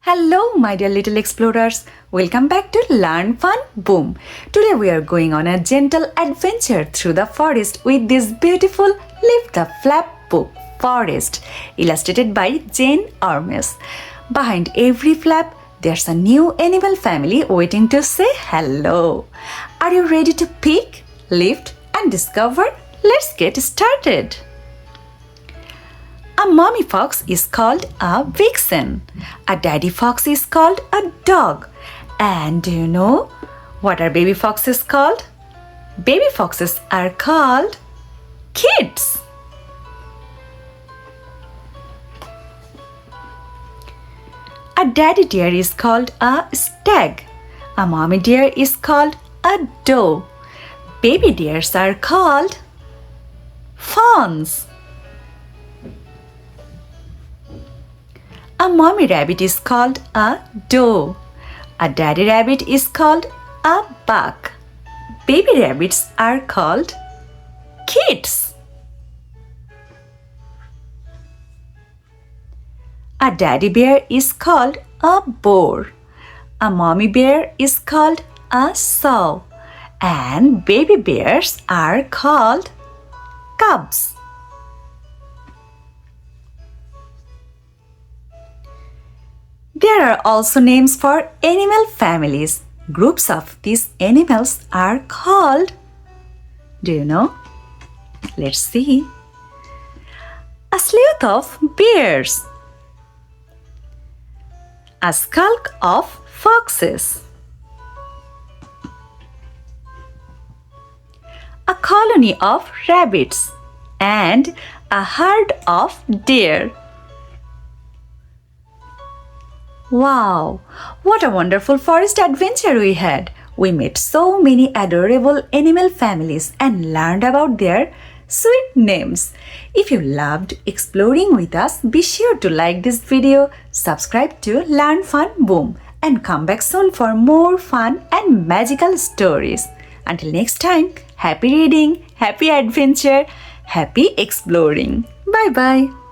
Hello, my dear little explorers. Welcome back to Learn Fun Boom. Today we are going on a gentle adventure through the forest with this beautiful Lift the Flap book, Forest, illustrated by Jane Ormes. Behind every flap, there's a new animal family waiting to say hello. Are you ready to pick, lift, and discover? Let's get started. A mommy fox is called a vixen. A daddy fox is called a dog. And do you know what are baby foxes called? Baby foxes are called kids. A daddy deer is called a stag. A mommy deer is called a doe. Baby deers are called fawns. A mommy rabbit is called a doe. A daddy rabbit is called a buck. Baby rabbits are called kids. A daddy bear is called a boar. A mommy bear is called a sow. And baby bears are called cubs. There are also names for animal families. Groups of these animals are called, do you know? Let's see. A sleuth of bears. A skulk of foxes. A colony of rabbits. And a herd of deer. Wow, what a wonderful forest adventure we had! We met so many adorable animal families and learned about their sweet names. If you loved exploring with us, be sure to like this video, subscribe to Learn Fun Boom, and come back soon for more fun and magical stories. Until next time, happy reading, happy adventure, happy exploring. Bye bye.